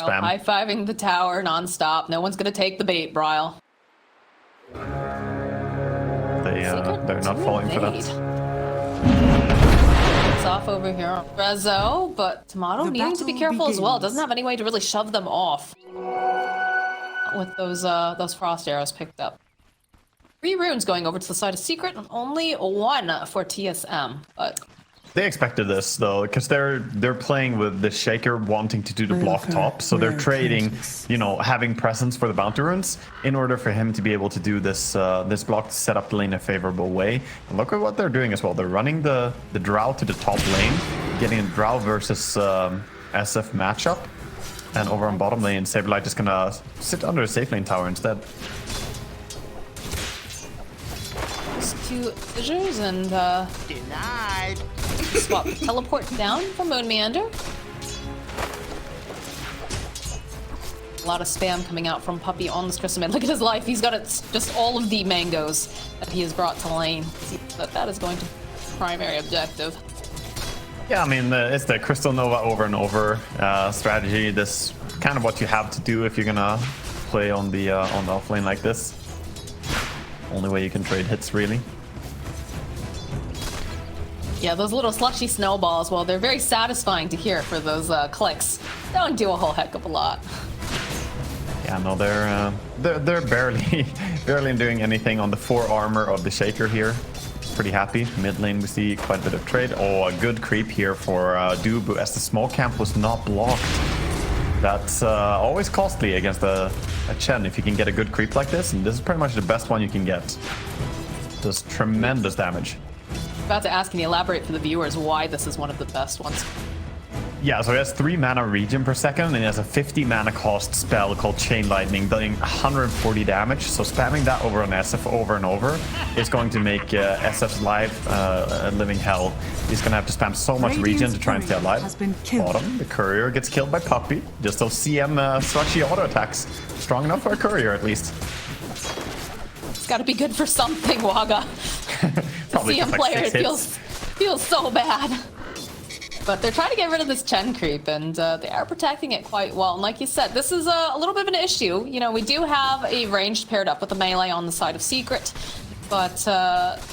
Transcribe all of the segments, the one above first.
Spam. High-fiving the tower non-stop. No one's gonna take the bait, Bryle. They're not falling for that. It's off over here on Rezo, but Tomato needing to be careful as well. Doesn't have any way to really shove them off with those frost arrows picked up. 3 runes going over to the side of Secret, and only 1 for TSM. But they expected this though, because they're playing with the Shaker wanting to do the block top, so they're trading, you know, having presence for the bounty runes in order for him to be able to do this this block to set up the lane in a favorable way. And look at what they're doing as well. They're running the Drow to the top lane, getting a Drow versus SF matchup, and over on bottom lane, Saberlight just gonna sit under a safe lane tower instead. 2 fissures and denied. Swap teleport down from Moon Meander. A lot of spam coming out from Puppy on this crystal mid. Look at his life. He's got just all of the mangoes that he has brought to lane. That is going to be primary objective. Yeah, I mean, it's the Crystal Nova over and over strategy. This kind of what you have to do if you're gonna play on the off lane like this. Only way you can trade hits, really. Yeah, those little slushy snowballs, well, they're very satisfying to hear for those clicks. Don't do a whole heck of a lot. Yeah, no, they're barely doing anything on the 4 armor of the Shaker here. Pretty happy. Mid lane we see quite a bit of trade. Oh, a good creep here for Dubu as the smoke camp was not blocked. That's always costly against a Chen if you can get a good creep like this, and this is pretty much the best one you can get. Does tremendous damage. About to ask, can you elaborate for the viewers why this is one of the best ones? Yeah, so he has 3 mana regen per second, and he has a 50 mana cost spell called Chain Lightning, doing 140 damage. So spamming that over on SF over and over is going to make SF's life a living hell. He's going to have to spam so much regen to try and stay alive. Bottom, the courier gets killed by Puppy. Just those CM slushy auto attacks. Strong enough for a courier, at least. It's got to be good for something, Waga. Probably CM like player, it feels so bad. But they're trying to get rid of this Chen creep, and they are protecting it quite well. And like you said, this is a little bit of an issue. You know, we do have a ranged paired up with a melee on the side of Secret, but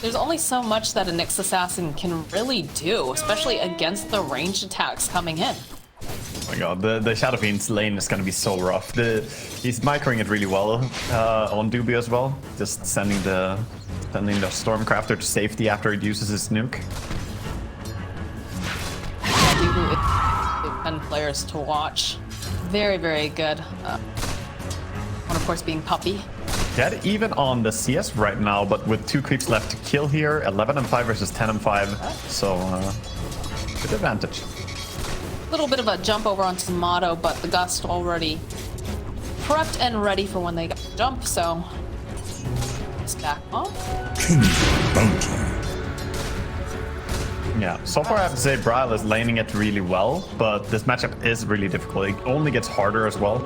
there's only so much that a Nyx Assassin can really do, especially against the ranged attacks coming in. Oh my god, the Shadow Fiend's lane is going to be so rough. He's microing it really well on Dubu as well. Just sending the Stormcrafter to safety after it uses his nuke. Dubu is 10 players to watch. Very, very good. One, of course, being Puppy. Dead even on the CS right now, but with 2 creeps left to kill here. 11 and 5 versus 10 and 5. So, good advantage. A little bit of a jump over onto Tomato, but the Gust already prepped and ready for when they jump, so just back off. Yeah, so far I have to say Bryle is laning it really well, but this matchup is really difficult. It only gets harder as well.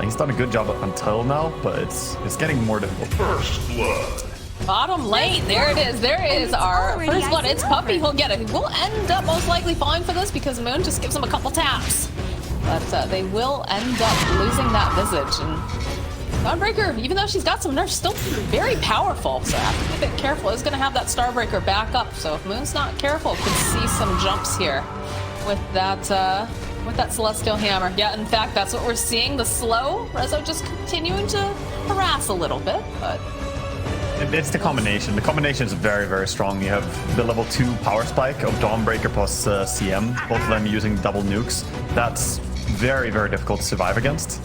He's done a good job up until now, but it's getting more difficult. First blood. Bottom lane, there it is. There is our first blood. It's Puppy who'll get it. He will end up most likely falling for this because Moon just gives him a couple taps. But they will end up losing that Visage. And Starbreaker, even though she's got some nerfs, still very powerful. So I have to be a bit careful. It's going to have that Starbreaker back up. So if Moon's not careful, could see some jumps here with that Celestial Hammer. Yeah, in fact, that's what we're seeing. The slow Rezo just continuing to harass a little bit, but it's the combination. The combination is very, very strong. You have the level 2 power spike of Dawnbreaker plus CM, both of them using double nukes. That's very, very difficult to survive against.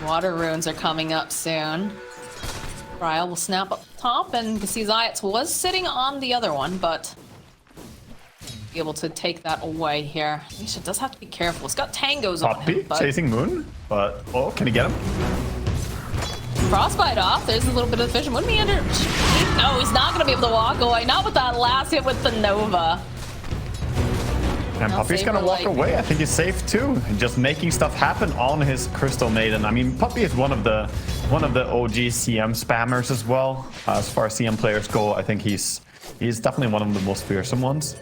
Water runes are coming up soon. Bryle will snap up top, and you can see Zayats was sitting on the other one, but be able to take that away here. Nisha does have to be careful. It's got tangos on him, but chasing Moon, but oh, can he get him? Frostbite off. There's a little bit of vision. Moon Meander. No, he's not going to be able to walk away. Not with that last hit with the Nova. And Puppy's gonna walk away. I think he's safe too. Just making stuff happen on his Crystal Maiden. I mean, Puppy is one of the OG CM spammers as well. As far as CM players go, I think he's definitely one of the most fearsome ones.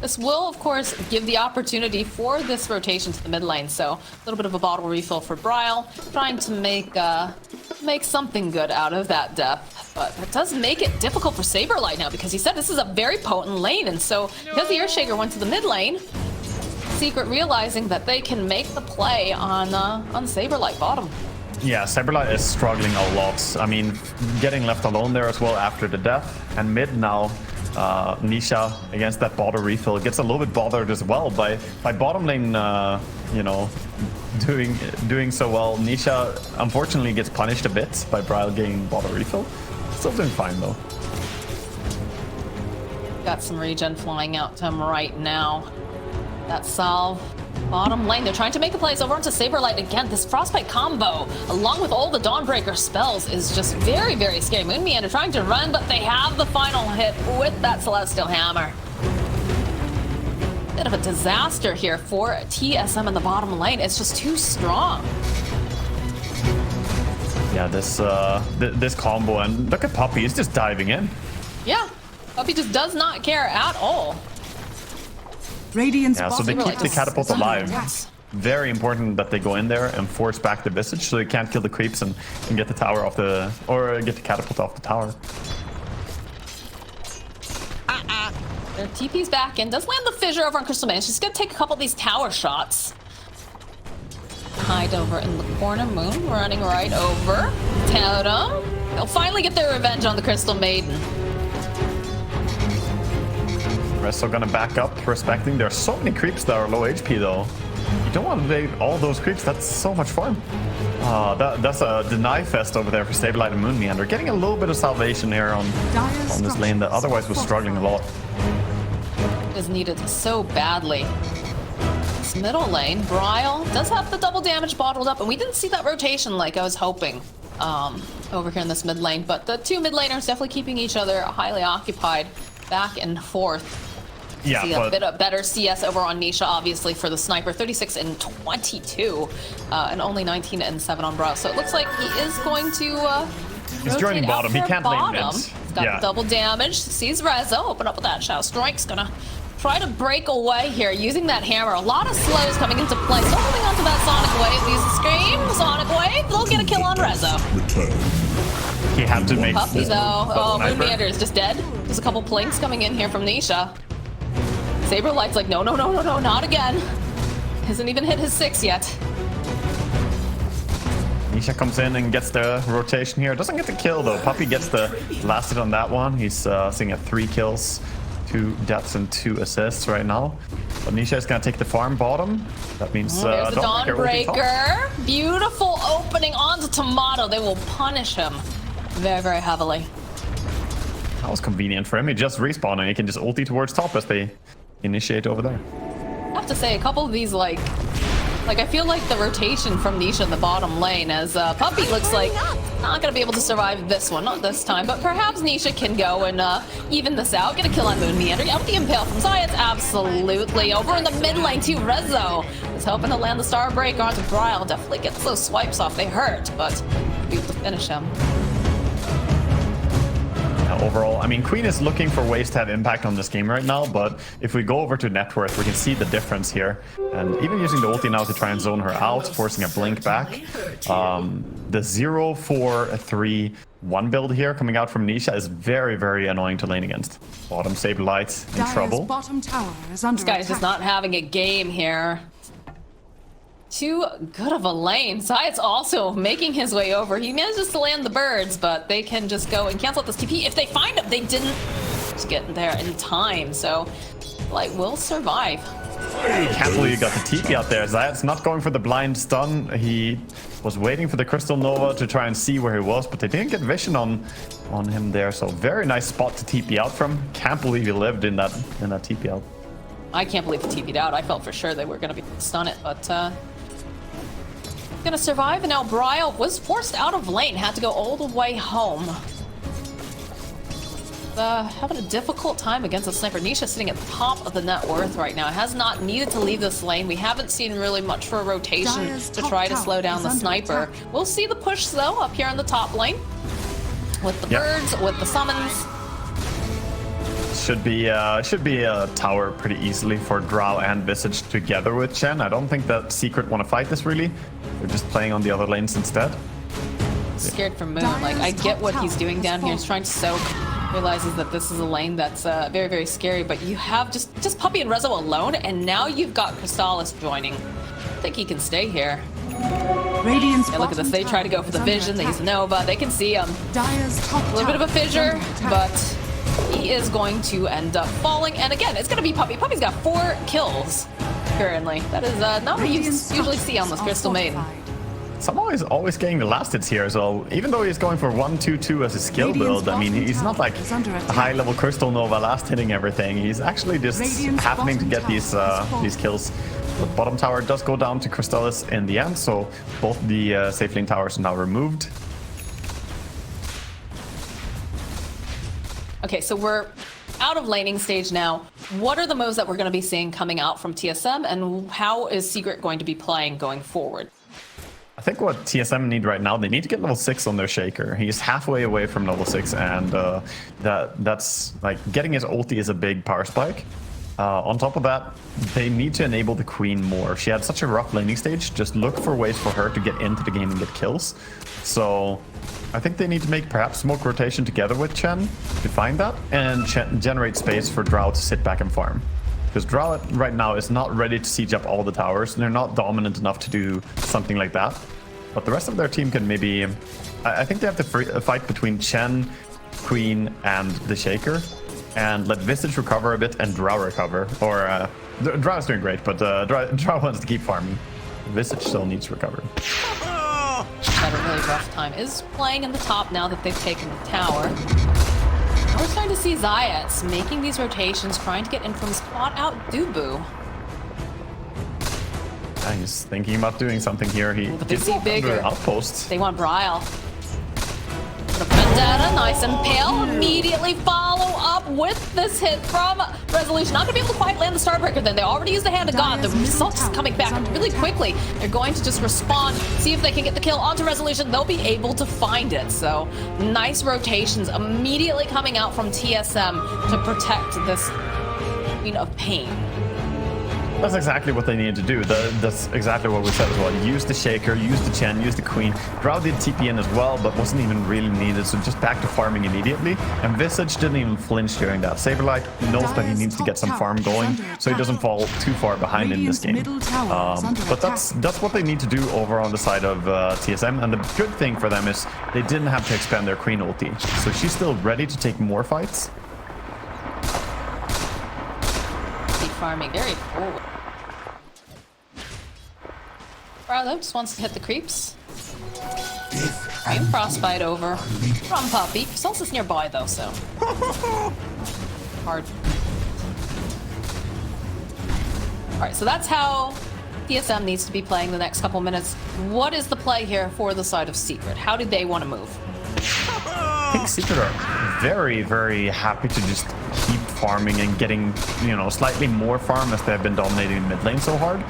This will, of course, give the opportunity for this rotation to the mid lane. So a little bit of a bottle refill for Bryle, trying to make something good out of that death. But it does make it difficult for Saberlight now, because he said this is a very potent lane. And so because the Earthshaker went to the mid lane, Secret realizing that they can make the play on Saberlight bottom. Yeah, Saberlight is struggling a lot. I mean, getting left alone there as well after the death. And mid now, Nisha against that bottle refill gets a little bit bothered as well by bottom lane, you know, doing so well. Nisha unfortunately gets punished a bit by Bryle getting bottle refill. Still doing fine though. Got some regen flying out to him right now. That salve. Bottom lane, they're trying to make the plays over onto Saberlight again. This Frostbite combo, along with all the Dawnbreaker spells, is just very, very scary. Moon Meander trying to run, but they have the final hit with that Celestial Hammer. Bit of a disaster here for TSM in the bottom lane. It's just too strong. Yeah, this combo, and look at Puppy, he's just diving in. Yeah, Puppy just does not care at all. Radiant's yeah, so they keep the catapult alive. Very important that they go in there and force back the Visage so they can't kill the creeps and get the tower off the, or get the catapult off the tower. Their TP's back in. Does land the fissure over on Crystal Man. She's gonna take a couple of these tower shots. Hide over in the corner. Moon running right over. Totem. They'll finally get their revenge on the Crystal Maiden. Resto gonna back up, respecting. There are so many creeps that are low HP though. You don't want to date all those creeps, that's so much farm. That's a deny fest over there for Saberlight and Moon Meander. Getting a little bit of salvation here on this lane that otherwise was struggling a lot. It is needed so badly. This middle lane, Bryle does have the double damage bottled up, and we didn't see that rotation like I was hoping over here in this mid lane, but the two mid laners definitely keeping each other highly occupied back and forth. Yeah, see a bit of better CS over on Nisha, obviously, for the sniper. 36 and 22, and only 19 and 7 on Bryle. So it looks like he is going to he's joining bottom. He can't lane mid. He's got double damage. Sees Rezo. Open up with that Shadow Strike's gonna try to break away here using that hammer. A lot of slows coming into play. Still holding onto that Sonic Wave. These scream. Sonic Wave. They'll get a kill on Rezo. He had to make Puppy this though. Oh, Moon sniper. Meander is just dead. There's a couple plinks coming in here from Nisha. Saberlight's like, no, not again. Hasn't even hit his 6 yet. Nisha comes in and gets the rotation here. Doesn't get the kill though. Puppy gets the last hit on that one. He's sitting at 3 kills, 2 deaths and 2 assists right now. But Nisha is gonna take the farm bottom. That means there's the Dawnbreaker. Beautiful opening onto Tomato. They will punish him very, very heavily. That was convenient for him. He just respawned and he can just ulti towards top as they initiate over there. I have to say, a couple of these, like I feel like the rotation from Nisha in the bottom lane, as Puppy looks like not gonna be able to survive this one, not this time, but perhaps Nisha can go and even this out. Get a kill on Moon Meander. Out the impale from Zayas, absolutely. Over in the mid lane too, Rezo is hoping to land the Star Break onto Bryle. Definitely gets those swipes off. They hurt, but be able to finish him. Overall, I mean, Queen is looking for ways to have impact on this game right now, but if we go over to net worth, we can see the difference here. And even using the ulti now to try and zone her out, forcing a blink back. The 0-4-3-1 build here coming out from Nisha is very, very annoying to lane against. Bottom Saberlight in trouble. Bottom tower is under This guy's just not having a game here. Too good of a lane. Zayas also making his way over. He manages to land the birds, but they can just go and cancel out this TP. If they find him, they didn't just get there in time. So, like, will survive. Can't believe you got the TP out there. Zayas not going for the blind stun. He was waiting for the Crystal Nova to try and see where he was, but they didn't get vision on him there. So very nice spot to TP out from. Can't believe he lived in that TP out. I can't believe he TP'd out. I felt for sure they were going to be stun it, but gonna survive. And now Bryle was forced out of lane, had to go all the way home. Having a difficult time against a sniper. Nisha sitting at the top of the net worth right now. Has not needed to leave this lane. We haven't seen really much for a rotation to try to slow down the sniper. We'll see the push though up here on the top lane with the birds, with the summons. Should be a tower pretty easily for Drow and Visage together with Chen. I don't think that Secret want to fight this really. They're just playing on the other lanes instead. Scared for Moon. Like, I get what he's doing down here. He's trying to soak. Realizes that this is a lane that's very, very scary. But you have just Puppey and Rezo alone, and now you've got Crystallis joining. I think he can stay here. Radiant's Yeah, look at this. They try to go for the vision. They use Nova. They can see him. Dyer's top A little bit of a tower is fissure, under attack. but he is going to end up falling. And again, it's going to be Puppey. Puppey's got 4 kills currently. That is not what you Radiant's usually see on this structures Crystal are Maiden. fortified. Somehow he's always getting the last hits here, so even though he's going for 1-2-2 as a skill Radiant's build, I mean, bottom he's not tower like is under a attack. high-level Crystal Nova last hitting everything. He's actually just Radiant's happening to bottom get these tower is these kills. The bottom tower does go down to Crystallis in the end, so both the safe lane towers are now removed. Okay, so we're out of laning stage now. What are the moves that we're going to be seeing coming out from TSM, and how is Secret going to be playing going forward? I think what TSM need right now, they need to get level 6 on their Shaker. He's halfway away from level 6, and that's like getting his ulti is a big power spike. On top of that, they need to enable the Queen more. She had such a rough laning stage. Just look for ways for her to get into the game and get kills. So I think they need to make perhaps smoke rotation together with Chen to find that, and generate space for Drow to sit back and farm. Because Drow right now is not ready to siege up all the towers. They're not dominant enough to do something like that. But the rest of their team can maybe... I think they have to fight between Chen, Queen, and the Shaker. And let Visage recover a bit and Drow recover. Or, Drow is doing great, but Drow wants to keep farming. Visage still needs to recover. Had a really rough time. Is playing in the top now that they've taken the tower. We're starting to see Zayats making these rotations, trying to get in from spot out Dubu. Yeah, he's thinking about doing something here. He The did big walk bigger. under outposts. They want Bryle. Vendetta, nice and pale. Immediately follow up with this hit from Resolution. Not gonna be able to quite land the Starbreaker then. They already used the Hand of God. The results is coming back really quickly. They're going to just respond, see if they can get the kill onto Resolution. They'll be able to find it. So nice rotations immediately coming out from TSM to protect this Queen of Pain. That's exactly what they needed to do. That's exactly what we said as well. Use the Shaker, use the Chen, use the Queen. Drow did TP in as well, but wasn't even really needed, so just back to farming immediately. And Visage didn't even flinch during that. Saberlight knows that he needs to get some farm going, so he doesn't fall too far behind in this game. But that's what they need to do over on the side of TSM. And the good thing for them is they didn't have to expand their Queen ulti. So she's still ready to take more fights. Farming very forward. Bravo just wants to hit the creeps. Green Frostbite over from Puppey. Solstice nearby though, so hard. Alright, so that's how TSM needs to be playing the next couple minutes. What is the play here for the side of Secret? How do they want to move? I think Secret are very, very happy to just keep farming and getting, you know, slightly more farm as they have been dominating mid lane so hard.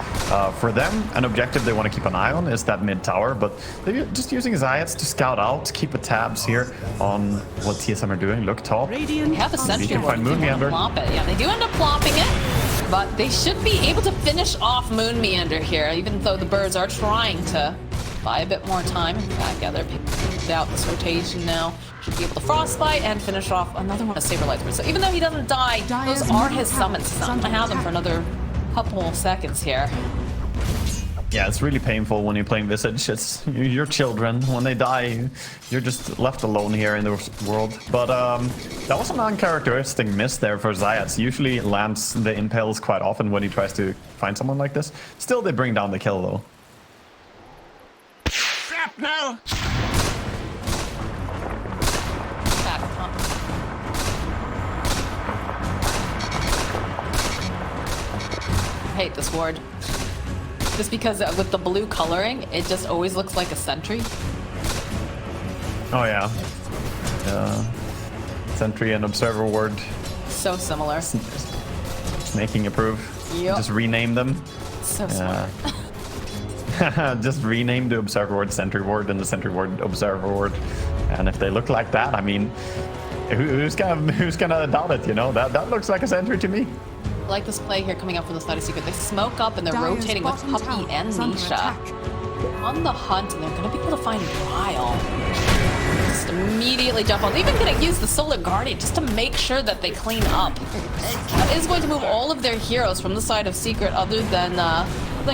For them, an objective they want to keep an eye on is that mid tower, but they're just using Zayats to scout out, keep a tabs here on what TSM are doing. Look top. They have a sentry can ward find if they Moon want to Meander. plop it. Yeah, they do end up plopping it, but they should be able to finish off Moon Meander here, even though the birds are trying to buy a bit more time. In fact, yeah, they're picked out this rotation now. Should be able to Frostbite and finish off another one of Saberlight's. So even though he doesn't die, those are his summons. He's not gonna have them for another couple seconds here. Yeah, it's really painful when you're playing Visage. It's your children. When they die, you're just left alone here in the world. But that was an uncharacteristic miss there for Zayats. Usually lands the impales quite often when he tries to find someone like this. Still, they bring down the kill though. Shrapnel! I hate this ward. Just because with the blue coloring, it just always looks like a sentry. Oh yeah. Sentry and Observer ward. So similar. Making a proof. Yep. Just rename them. So smart. Just rename the Observer ward Sentry ward and the Sentry ward Observer ward. And if they look like that, I mean, Who's gonna doubt it? You know, that looks like a sentry to me. I like this play here coming up from the side of Secret. They smoke up and they're Dire's rotating with bottom Puppy tower and is under Nisha. attack. On the hunt, and they're going to be able to find Ryle. Just immediately jump on. They're even going to use the Solar Guardian just to make sure that they clean up. That is going to move all of their heroes from the side of Secret, other than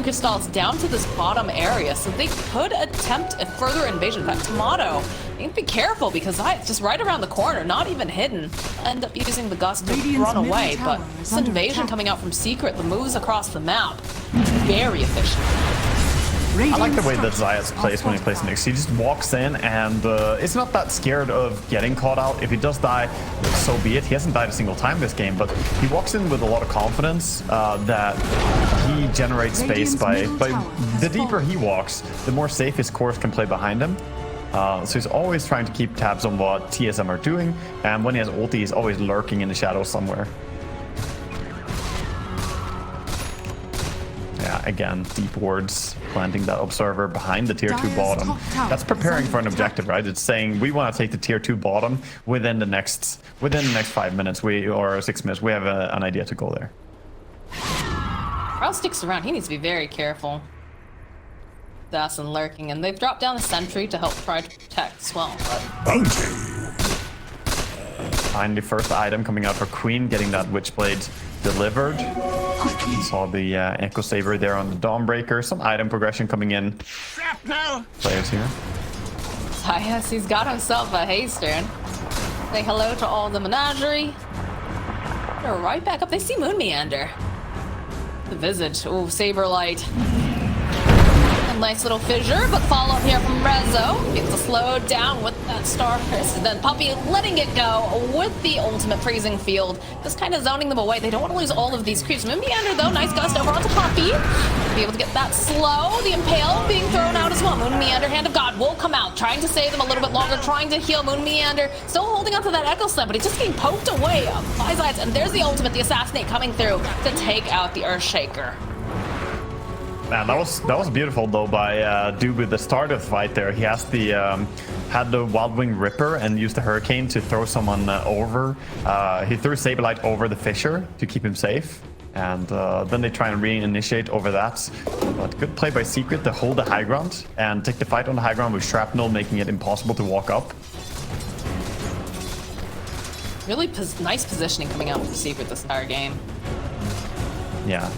Crystals, down to this bottom area. So they could attempt a further invasion. In fact, Tomato, you need to be careful because it's just right around the corner, not even hidden. End up using the Gust to run away, but this invasion coming out from Secret, the moves across the map, very efficient. I like the way that Zayas plays when he plays Nyx. He just walks in and is not that scared of getting caught out. If he does die, so be it. He hasn't died a single time this game, but he walks in with a lot of confidence that he generates space by the deeper he walks, the more safe his cores can play behind him. So he's always trying to keep tabs on what TSM are doing, and when he has ulti, he's always lurking in the shadows somewhere. Yeah, again, deep wards, planting that observer behind the tier 2 bottom. That's preparing for an objective, right? It's saying we want to take the tier 2 bottom within the next 5 minutes or 6 minutes. We have an idea to go there. Ryle sticks around. He needs to be very careful. Assassin lurking, and they've dropped down a sentry to help try to protect as well. But finally, first item coming out for Queen, getting that Witchblade delivered. Saw the Echo Saber there on the Dawnbreaker. Some item progression coming in. Players here. Yes, he's got himself a haster. Say hello to all the menagerie. They're right back up. They see Moon Meander. The Visage. Oh, Saberlight. A nice little fissure, but follow up here from Rezo. Gets to slow down with that Star Curse. And then Puppy letting it go with the ultimate freezing field. Just kind of zoning them away. They don't want to lose all of these creeps. Moon Meander, though, nice gust over onto Puppy. Be able to get that slow. The Impale being thrown out as well. Moon Meander, Hand of God, will come out. Trying to save them a little bit longer. Trying to heal Moon Meander. Still holding onto that Echo Slam, but he's just getting poked away by Zayas. And there's the ultimate, the Assassinate, coming through to take out the Earthshaker. Man, that was beautiful though by Dubu at the start of the fight there. He has the had the Wildwing Ripper and used the Hurricane to throw someone over. He threw Saberlight over the Fissure to keep him safe. And then they try and reinitiate over that. But good play by Secret to hold the high ground and take the fight on the high ground with Shrapnel, making it impossible to walk up. Really nice positioning coming out from Secret this entire game. Yeah.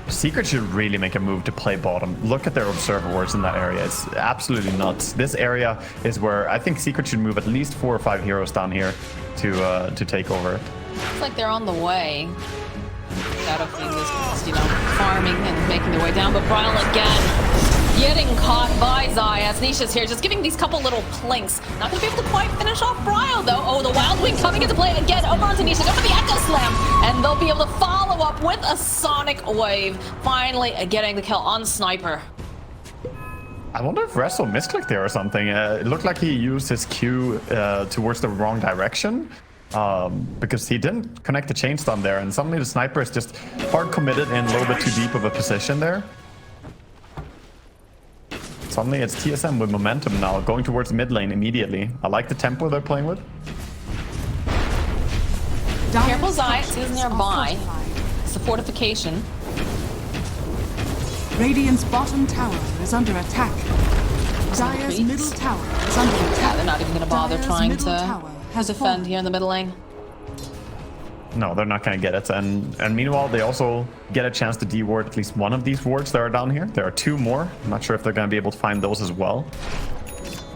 Secret should really make a move to play bottom. Look at their observer wards in that area. It's absolutely nuts. This area is where I think Secret should move at least 4 or 5 heroes down here to take over it. It's like they're on the way. Shadowking is just, farming and making their way down, but Ryle again getting caught by Zayas. Nisha's here, just giving these couple little plinks. Not gonna be able to quite finish off Ryle though. Oh, the Wild Wing coming into play again over onto Nisha. Go for the Echo Slam, and they'll be able to follow up with a Sonic Wave. Finally getting the kill on Sniper. I wonder if Wrestle misclicked there or something. It looked like he used his Q towards the wrong direction. Because he didn't connect the chain stun there, and suddenly the Sniper is just hard committed in a little bit too deep of a position there. Suddenly it's TSM with momentum now, going towards mid lane immediately. I like the tempo they're playing with. Careful, Zayas is nearby. It's the fortification. Radiant's bottom tower is under attack. Dire's middle tower is under attack. Yeah, they're not even going to bother Dire's trying middle to tower has defend fallen. here in the middle lane. No, they're not going to get it. And meanwhile, they also get a chance to de-ward at least one of these wards that are down here. There are 2 more. I'm not sure if they're going to be able to find those as well.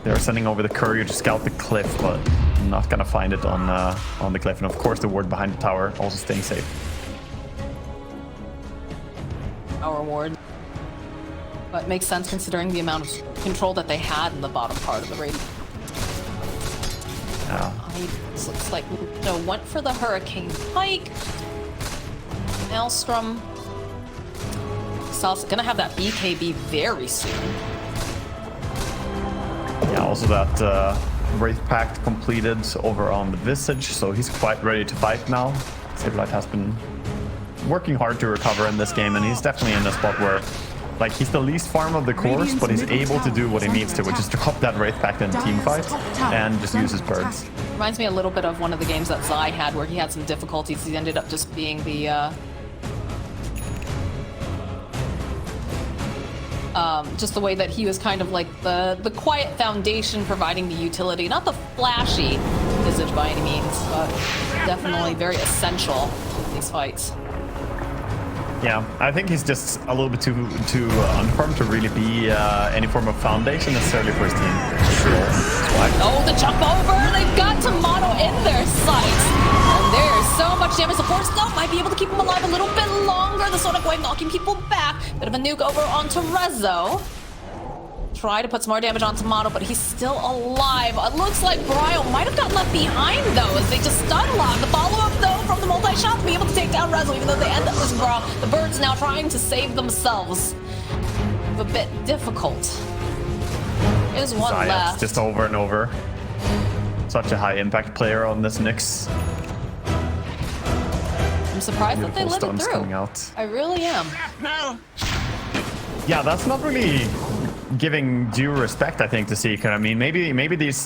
They're sending over the courier to scout the cliff, but not going to find it on the cliff. And of course, the ward behind the tower also staying safe. Our ward. But makes sense considering the amount of control that they had in the bottom part of the raid. Yeah. This looks like went for the Hurricane Pike. Maelstrom. Sal's gonna have that BKB very soon. Yeah, also that Wraith Pact completed over on the Visage, so he's quite ready to fight now. Saberlight has been working hard to recover in this game, and he's definitely in a spot where Like, he's the least farm of the course, but he's able to do what he needs to, which is drop that Wraith back in team fight and just use his birds. Reminds me a little bit of one of the games that Zai had where he had some difficulties. He ended up just being the just the way that he was kind of like the quiet foundation providing the utility, not the flashy Visage by any means, but definitely very essential in these fights. Yeah, I think he's just a little bit too unformed to really be any form of foundation necessarily for his team. Oh, the jump over! They've got Tomato in their sights! And there's so much damage. The Force Snow might be able to keep him alive a little bit longer. The Sonic Wave knocking people back. Bit of a nuke over onto Rezo. Try to put some more damage on Tomato, but he's still alive. It looks like Bryo might have got left behind, though, as they just stun lock. The follow-up, though, from the multi-shot to be able to take down Rezo, even though they end up losing Brawl. The Birds now trying to save themselves. A bit difficult. There's one left. Just over and over. Such a high-impact player on this Nyx. I'm surprised that they let it through. Coming out. I really am. Yeah, that's not really giving due respect, I think, to Seeker. I mean, maybe these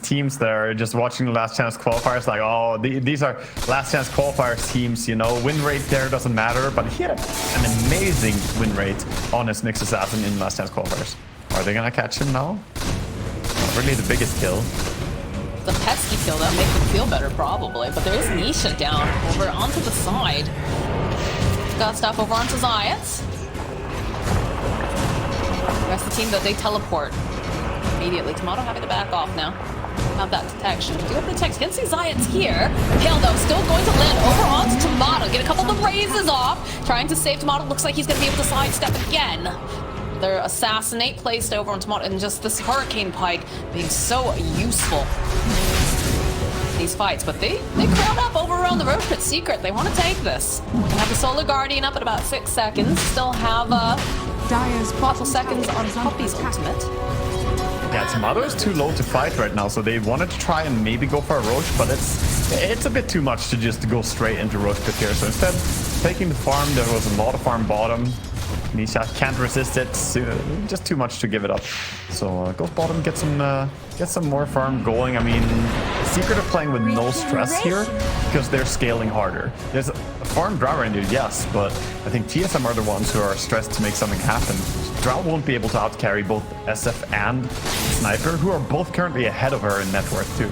teams that are just watching the last chance qualifiers, like, oh, these are last chance qualifiers teams, you know, win rate there doesn't matter, but he had an amazing win rate on his Nyx Assassin in last chance qualifiers. Are they gonna catch him now? Not really the biggest kill. The pesky kill that makes them feel better, probably, but there is Nisha down over onto the side. Got stuff over onto Zayat. That's the team that they teleport immediately. Tomato having to back off now. Have that detection. Do have the text. Can see Zayat's here. Kale, though, still going to land over onto Tomato. Get a couple of the raises off. Trying to save Tomato. Looks like he's going to be able to sidestep again. Their assassinate placed over on Tomato, and just this Hurricane Pike being so useful in these fights. But they crowd up over around the Roach Pit Secret. They want to take this. They have the Solar Guardian up at about 6 seconds. Still have Dire's couple seconds on Puppy's ultimate. Yeah, Tomato is too low to fight right now, so they wanted to try and maybe go for a Roach, but it's a bit too much to just go straight into Roach Pit here. So instead, taking the farm, there was a lot of farm bottom. Nisha can't resist it, just too much to give it up. So goes bottom, get some more farm going. I mean, Secret are playing with no stress here because they're scaling harder. There's a farm Drow around you, yes, but I think TSM are the ones who are stressed to make something happen. Drow won't be able to outcarry both SF and Sniper, who are both currently ahead of her in net worth too.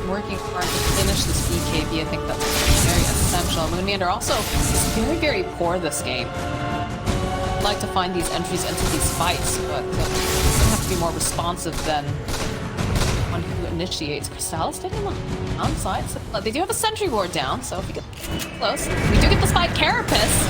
Working hard to finish this BKB, I think that's very essential. Moonmeander also is very, very poor this game. I'd like to find these entries into these fights, but they have to be more responsive than one who initiates. Crystallis taking them on side. So, they do have a sentry ward down, so if we get close, we do get the spike Carapace.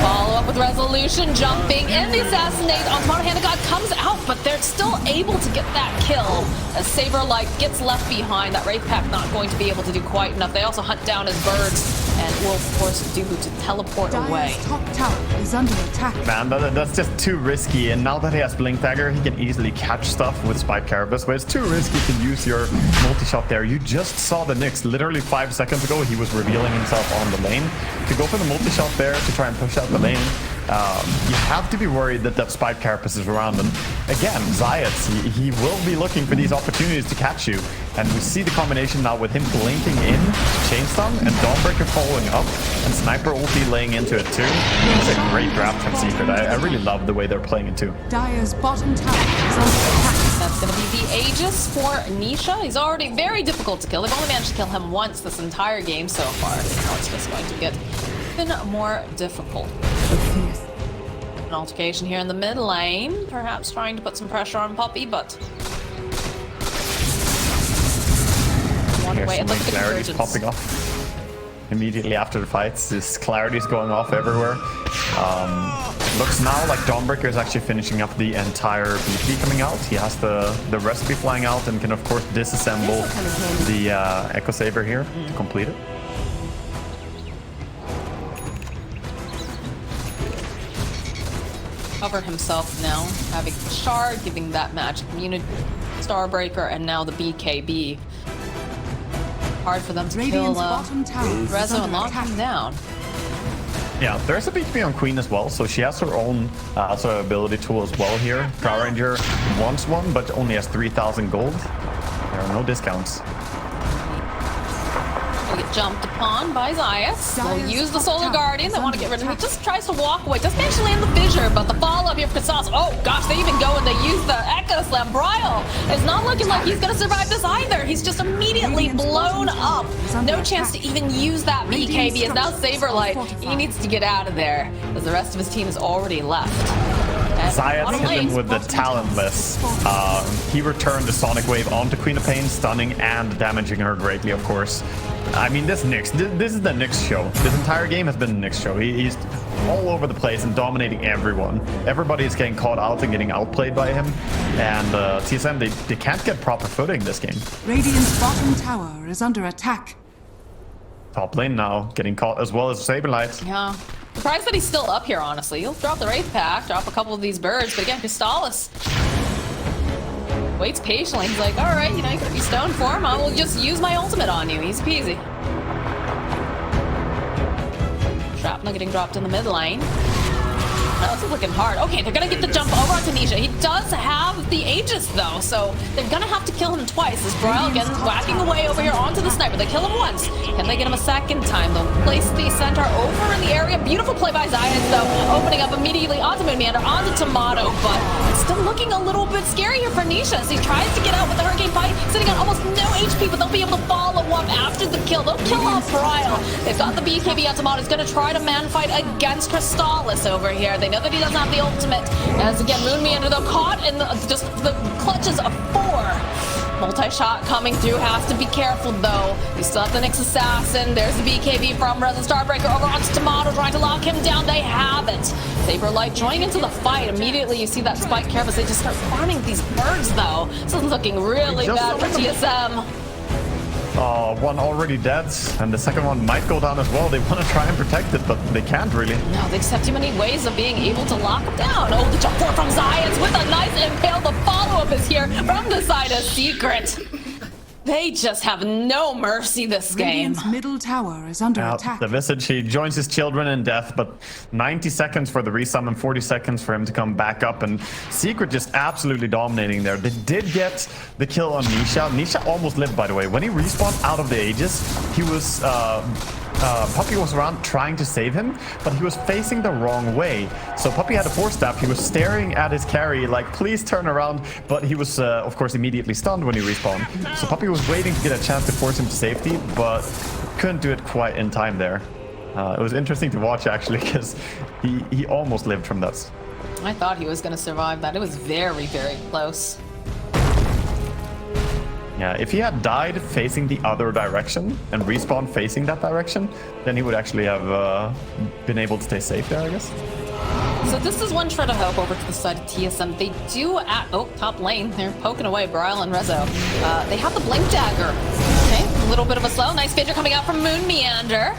Follow up with Resolution, jumping in the assassinate on Tomato. Hand of God comes out, but they're still able to get that kill as Saberlight gets left behind. That Wraith Pack not going to be able to do quite enough. They also hunt down his birds and will force Dubu to teleport away. Top tower is under attack. Man, that's just too risky, and now that he has Blink Dagger, he can easily catch stuff with Spike Carapace, but it's too risky to use your multi-shot there. You just saw the Nyx literally 5 seconds ago. He was revealing himself on the lane. To go for the multi-shot there to try and push out the lane, you have to be worried that that Spike Carapace is around. And again, Zayat, he will be looking for these opportunities to catch you. And we see the combination now with him blinking in, Chain Stun, and Dawnbreaker following up, and Sniper ulti laying into it too. It's a great draft from Secret. I really love the way they're playing it too. Dire's bottom tower is under attack. That's going to be the Aegis for Nisha. He's already very difficult to kill. They've only managed to kill him once this entire game so far. Now it's just going to get even more difficult. An altercation here in the mid lane, perhaps trying to put some pressure on Puppy, but Here's some clarities popping off immediately after the fights. This clarity's going off everywhere. It looks now like Dawnbreaker is actually finishing up the entire BP coming out. He has the recipe flying out and can of course disassemble the Echo Saber here to complete it. Cover himself now, having the shard, giving that magic immunity, Starbreaker, and now the BKB. hard for them to kill Radiant's bottom tower is Rezo and under lock attack. him down. Yeah, there's a BKB on Queen as well, so she has her own sort of ability tool as well here. Power Ranger wants one, but only has 3,000 gold. There are no discounts. Gonna get jumped upon by Zayas. They'll use the Solar Guardian. They want to get rid of it. Just tries to walk away. Doesn't actually land the fissure, but the follow-up here for Kasas. Oh gosh, they even go and they use the Echo Slam. Bryle is not looking like he's gonna survive this either. He's just immediately blown up. No chance to even use that BKB. Is now Saberlight. He needs to get out of there, as the rest of his team is already left. Zayas hit him with the Talentless. He returned the Sonic Wave onto Queen of Pain, stunning and damaging her greatly, of course. I mean, this is the Nyx show. This entire game has been a Nyx show. He's all over the place and dominating everyone. Everybody is getting caught out and getting outplayed by him. And TSM, they can't get proper footing this game. Radiant's bottom tower is under attack. Top lane now, getting caught as well as Saberlight. Yeah. Surprised that he's still up here, honestly. He'll drop the Wraith Pack, drop a couple of these birds, but again, Crystallis waits patiently. He's like, alright, you know, you're gonna be stoned for him. I will just use my ultimate on you. Easy peasy. Shrapnel getting dropped in the mid lane. Oh, this is looking hard. Okay, they're gonna get the jump over onto Nisha. He does have the Aegis though, so they're gonna have to kill him twice. As Bryle again whacking away over here onto the sniper. They kill him once. Can they get him a second time? They'll place the centaur over in the area. Beautiful play by Zayas though, opening up immediately onto Moonmeander, onto Tomato, but it's still looking a little bit scary here for Nisha as he tries to get out with the Hurricane Fight, sitting on almost no HP, but they'll be able to follow up after the kill. They'll kill off Bryle. They've got the BKB on Tomato. He's gonna try to man fight against Crystallis over here. They know that he doesn't have the ultimate. As again, Moonmeander though caught in just the clutches of 4. Multi-shot coming through, has to be careful though. You still have the Nyx Assassin. There's the BKB from Resin Starbreaker over onto Tomato, trying to lock him down. They have it. Saberlight joining into the fight. Immediately you see that spike careless. They just start farming these birds though. This is looking really bad for TSM. One already dead, and the second one might go down as well. They want to try and protect it, but they can't really. No, they just have too many ways of being able to lock him down. Oh, the jump forward from Zayas with a nice impale. The follow-up is here from the side of Secret. They just have no mercy this game. Radiant's middle tower is under attack. The Visage, he joins his children in death, but 90 seconds for the resummon, 40 seconds for him to come back up, and Secret just absolutely dominating there. They did get the kill on Nisha. Nisha almost lived, by the way. When he respawned out of the Aegis, he was... Puppy was around trying to save him, but he was facing the wrong way. So Puppy had a force staff. He was staring at his carry like, please turn around. But he was, of course, immediately stunned when he respawned. So Puppy was waiting to get a chance to force him to safety, but couldn't do it quite in time there. It was interesting to watch, actually, because he almost lived from that. I thought he was going to survive that. It was very, very close. Yeah, if he had died facing the other direction and respawned facing that direction, then he would actually have been able to stay safe there, I guess. So this is one shred of hope over to the side of TSM. They do at top lane. They're poking away Bryle and Rezo. They have the Blink Dagger. Okay, a little bit of a slow. Nice fidget coming out from Moonmeander.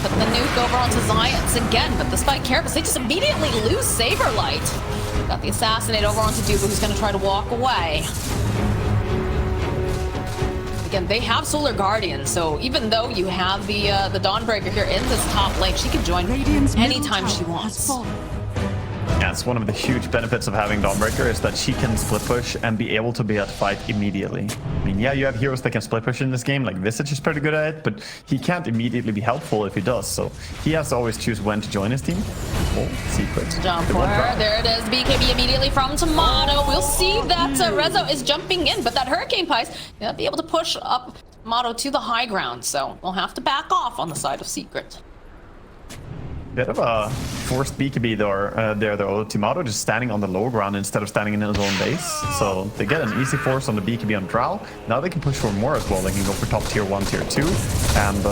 Put the nuke over onto Zayas again, but despite Carapace, they just immediately lose Saberlight. Got the Assassinate over onto Duba, who's going to try to walk away. Again, they have Solar Guardian, so even though you have the Dawnbreaker here in this top lane, she can join anytime she wants. Yeah, it's one of the huge benefits of having Dawnbreaker is that she can split push and be able to be at fight immediately. I mean, yeah, you have heroes that can split push in this game, like Visage is pretty good at it, but he can't immediately be helpful if he does, so he has to always choose when to join his team. Oh, Secret. Jump for her. There it is. BKB immediately from Tomato. We'll see that Rezo is jumping in, but that Hurricane Pies, they'll be able to push up Tomato to the high ground, so we'll have to back off on the side of Secret. Bit of a forced BKB there though. Tomato just standing on the low ground instead of standing in his own base. So they get an easy force on the BKB on Drow. Now they can push for more as well. They can go for top tier 1, tier 2. And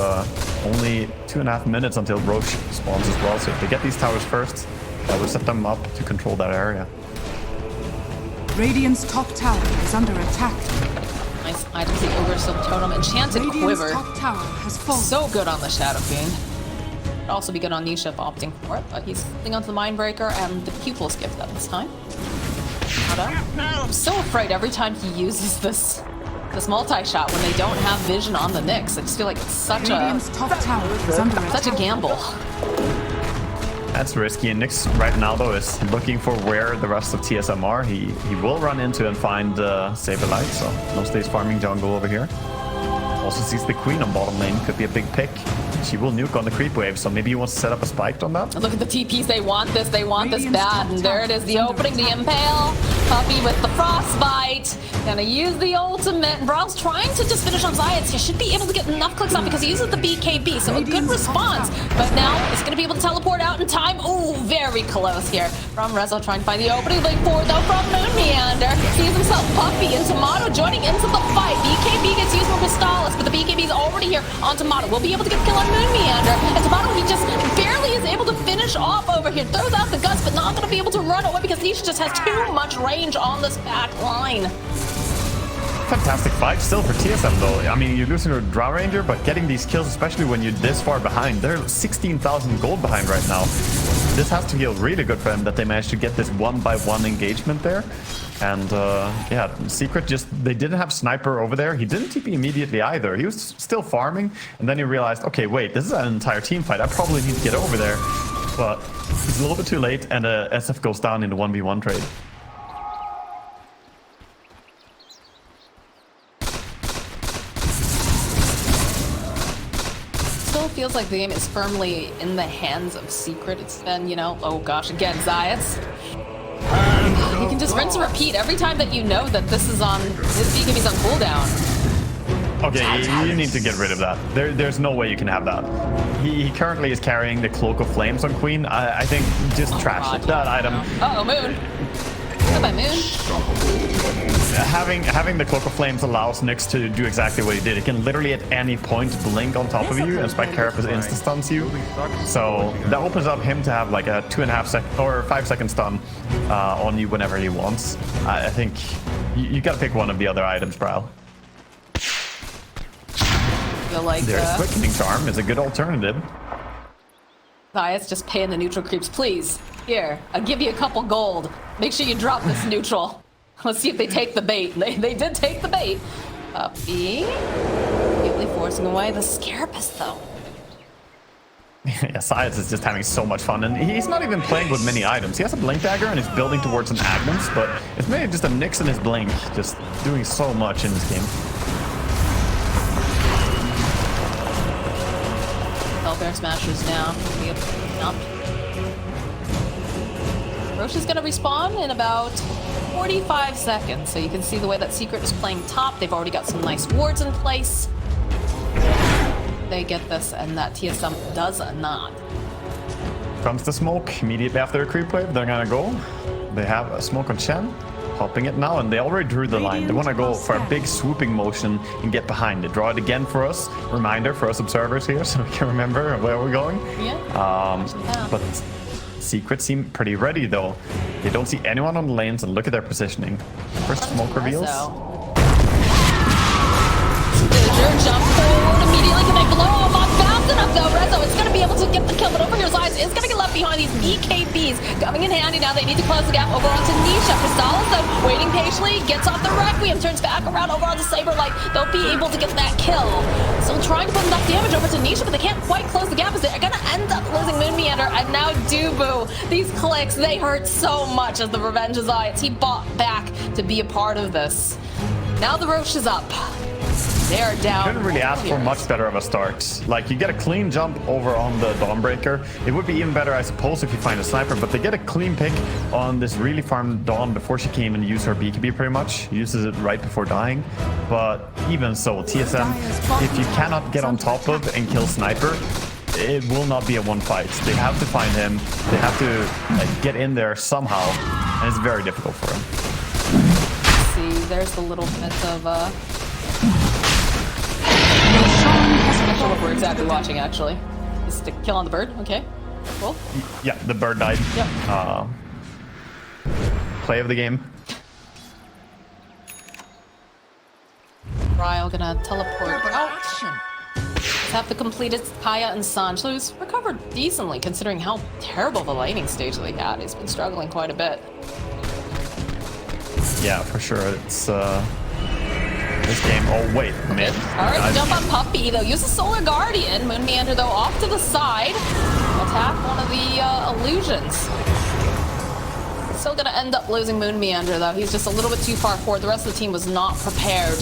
only 2.5 minutes until Roche spawns as well. So if they get these towers first, that will set them up to control that area. Radiant's top tower is under attack. Nice items, the Ogre Silk Totem, Enchanted Radiant's Quiver. top tower has fallen. So good on the Shadow Fiend. Could also be good on Nisha opting for it, but he's holding onto the Mindbreaker and the Pupil's Gift at this time. I'm so afraid every time he uses this this multi-shot when they don't have vision on the Nyx. I just feel like it's such Radiant's top tower is under a attack. gamble. That's risky, and Nyx right now though is looking for where the rest of TSM are. He will run into and find Saberlight, so no stays farming jungle over here. Also sees the Queen on bottom lane, could be a big pick. She will nuke on the creep wave, so maybe he wants to set up a spike on that. And look at the TPs, they want this bad. And there it is, the opening, the impale. Puppey with the frostbite. Gonna use the ultimate. Brow's trying to just finish on Zayas. He should be able to get enough clicks off because he uses the BKB, so a good response. But now it's gonna be able to teleport out in time. Ooh, very close here. From Rezo trying to find the opening. Link forward though from Moon Meander. Sees himself Puppey and Tomato joining into the fight. BKB gets used for Pistalis, but the BKB is already here on Tomato. We'll be able to get the kill on Moon Meander. And Tomato, he just barely is able to finish off over here. Throws out the guts, but not gonna be able to run away because Nisha just has too much range on this back line. Fantastic fight still for TSM though. I mean, you're losing to Drow Ranger, but getting these kills, especially when you're this far behind. They're 16,000 gold behind right now. This has to feel really good for them that they managed to get this 1-by-1 engagement there. And yeah, Secret just, they didn't have Sniper over there. He didn't TP immediately either. He was still farming, and then he realized, okay, wait, this is an entire team fight. I probably need to get over there. But he's a little bit too late, and SF goes down in the 1v1 trade. Still feels like the game is firmly in the hands of Secret. It's been, you know, oh gosh, again, Zayas. You can just rinse and repeat every time that you know that this is on, this BKB's on cooldown. Okay, you need to get rid of that. There's no way you can have that. He currently is carrying the Cloak of Flames on Queen. I think just trash it. That item. Uh-oh, Moon. Goodbye, Moon. Having the Cloak of Flames allows Nyx to do exactly what he did. It can literally at any point blink on top of you, and Spike Carapace insta-stuns you. So that opens up him to have like a 2.5 second or 5 second stun on you whenever he wants. I think you gotta pick one of the other items, Bro. Like, there's Quickening Charm is a good alternative. Zayas, just paying the neutral creeps, please. Here, I'll give you a couple gold. Make sure you drop this neutral. Let's see if they take the bait. They did take the bait. Puppey. Immediately forcing away the Scarapace, though. Yeah, Zayas is just having so much fun, and he's not even playing with many items. He has a Blink Dagger and he's building towards an Agnes, but it's mainly just a Nyx and his Blink, just doing so much in this game. Bear Smashers down. Roche is going to respawn in about 45 seconds, so you can see the way that Secret is playing top. They've already got some nice wards in place. They get this, and that TSM does not. Comes the smoke immediately after a creep wave. They're gonna go. They have a smoke on Chen. Popping it now, and they already drew the line. They want to go for a big swooping motion and get behind it. Draw it again for us. Reminder for us observers here, so we can remember where we're going. Yeah. But Secret seem pretty ready though. They don't see anyone on the lanes, and look at their positioning. First smoke reveals. Jump forward immediately. Can they blow him off fast enough though? Rezo is going to be able to get the kill, but over here Zayas is going to get left behind. These BKBs coming in handy now. They need to close the gap over onto Nisha. Pistalis though, waiting patiently, gets off the Requiem, turns back around over onto Saberlight. They'll be able to get that kill. Still trying to put enough damage over to Nisha, but they can't quite close the gap as they're going to end up losing Moon Meander. And now Dubu. These clicks, they hurt so much as the Revenge of Zayas. He bought back to be a part of this. Now the Roche is up. They're down. Couldn't really ask for much better of a start. Like, you get a clean jump over on the Dawnbreaker. It would be even better, I suppose, if you find a sniper, but they get a clean pick on this really farmed Dawn before she came and used her BKB pretty much. Uses it right before dying. But even so, TSM, if you cannot get on top of and kill Sniper, it will not be a one fight. They have to find him. They have to like, get in there somehow, and it's very difficult for him. See, there's the little bit of I'm not sure what we're exactly watching, actually. This is the kill on the bird. Okay, cool. Yeah, the bird died. Yep. Play of the game. Ryle gonna teleport out. Have the completed Kaya and Sanj, who's recovered decently considering how terrible the laning stage that he had. He's been struggling quite a bit. Yeah, for sure. It's this game. Oh, wait, mid. Alright, jump on Puppy, though. Use the Solar Guardian. Moon Meander, though, off to the side. Attack one of the illusions. Still gonna end up losing Moon Meander, though. He's just a little bit too far forward. The rest of the team was not prepared.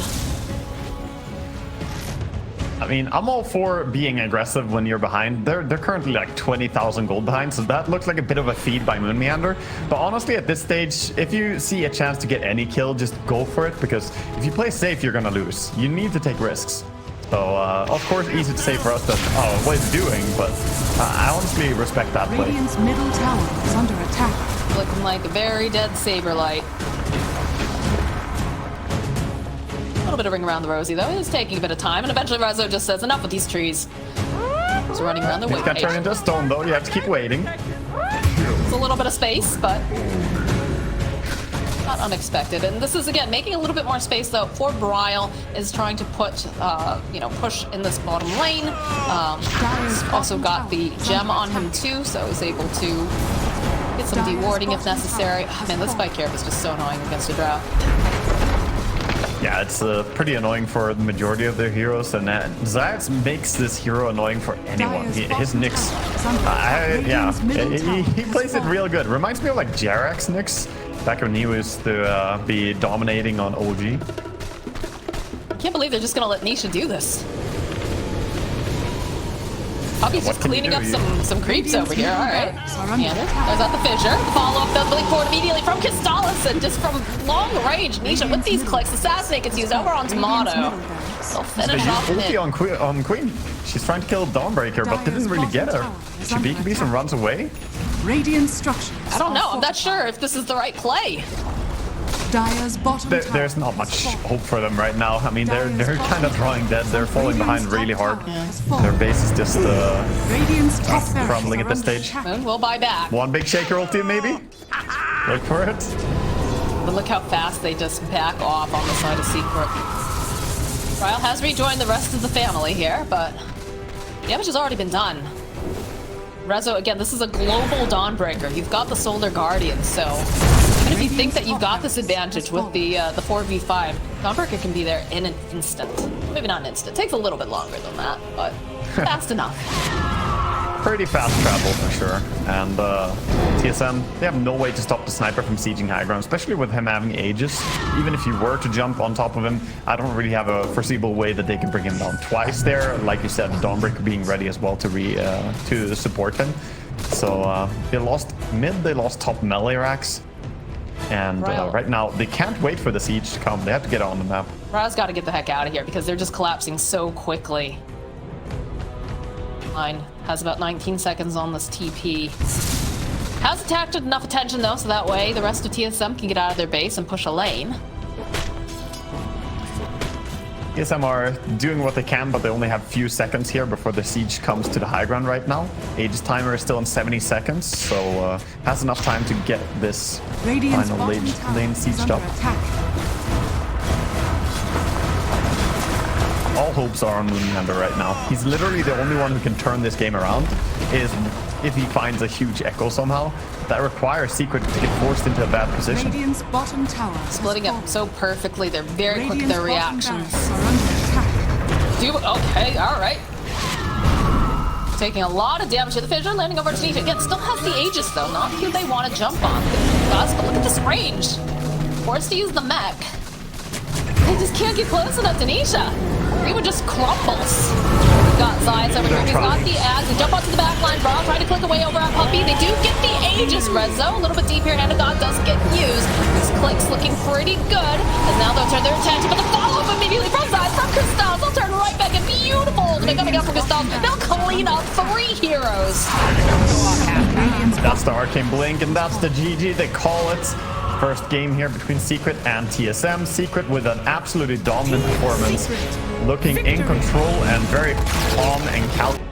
I mean, I'm all for being aggressive when you're behind. They're currently like 20,000 gold behind, so that looks like a bit of a feed by Moon Meander. But honestly, at this stage, if you see a chance to get any kill, just go for it, because if you play safe, you're gonna lose. You need to take risks. So, of course, easy to say for us that, oh, what he's doing, but I honestly respect that play. Radiant's middle tower is under attack. Looking like a very dead Saberlight. A little bit of ring around the rosy, though. It's taking a bit of time, and eventually Rezo just says, enough with these trees. He's running around the way. He's gonna turn into a stone, though. You have to keep waiting. It's a little bit of space, but not unexpected. And this is, again, making a little bit more space, though, for Bryle is trying to put, push in this bottom lane. He's also got the gem on him, too, so he's able to get some dewarding if necessary. Oh, man, this spike here is just so annoying against a drow. Yeah, it's pretty annoying for the majority of their heroes, and Zayas makes this hero annoying for anyone. His Nyx, he plays it real good. Reminds me of like Jarek's Nyx, back when he was to be dominating on OG. I can't believe they're just gonna let Nisha do this. Puppy's just cleaning up some creeps over here. All right. Yeah, there's that the fissure. The follow-up though, building forward immediately from Crystallis, and just from long range, Nisha with these clicks. Assassinate gets used over on Tomato. They'll finish off ulti on Queen. She's trying to kill Dawnbreaker, but didn't really get her. Shibiki and runs away. Radiant structures. I don't know. I'm not sure if this is the right play. Dire's bottom There's not much hope for them right now. I mean, they're kind of drawing dead. They're falling behind really hard. Their base is just crumbling at this stage. Moon will buy back. One big shaker ulti, maybe? Wait for it. But look how fast they just back off on the side of Secret. Bryle has rejoined the rest of the family here, but damage has already been done. Rezo, again, this is a global Dawnbreaker. You've got the Solar Guardian, so even if you think that you've got this advantage with the 4v5, Dawnbreaker can be there in an instant. Maybe not an instant. It takes a little bit longer than that, but fast enough. Pretty fast travel for sure. And TSM, they have no way to stop the sniper from sieging high ground, especially with him having Aegis. Even if you were to jump on top of him, I don't really have a foreseeable way that they can bring him down twice there. Like you said, Dawnbreaker being ready as well to support him. So they lost mid, they lost top melee racks. And right now, they can't wait for the siege to come. They have to get on the map. Ra's got to get the heck out of here because they're just collapsing so quickly. Line has about 19 seconds on this TP. Has attracted enough attention though, so that way the rest of TSM can get out of their base and push a lane. TSM are doing what they can, but they only have a few seconds here before the siege comes to the high ground right now. Aegis timer is still in 70 seconds, so has enough time to get this final lane sieged up. All hopes are on Moonlander right now. He's literally the only one who can turn this game around, is if he finds a huge echo somehow. That requires Secret to get forced into a bad position. Radiant's bottom tower splitting up so perfectly. They're very quick with their reactions. Okay, alright. Taking a lot of damage to the fissure, landing over to Nisha. Again, still has the Aegis though, not who they want to jump on. But look at this range. Forced to use the mech. They just can't get close enough to Nisha. Rima just crumbles. We've got Zayas over here. He's got the ads. They jump onto the back line. Brawl trying to click away over on Puppy. They do get the Aegis Rezo. A little bit deep here. Hand of God doesn't get used. This click's looking pretty good. And now they'll turn their attention. But the follow-up immediately from Zayas, from Crystallis. They'll turn right back. And beautiful. They're coming up from Crystallis. They'll clean up 3 heroes. That's the Arcane Blink, and that's the GG. They call it. First game here between Secret and TSM. Secret with an absolutely dominant performance, looking in control and very calm and calculated.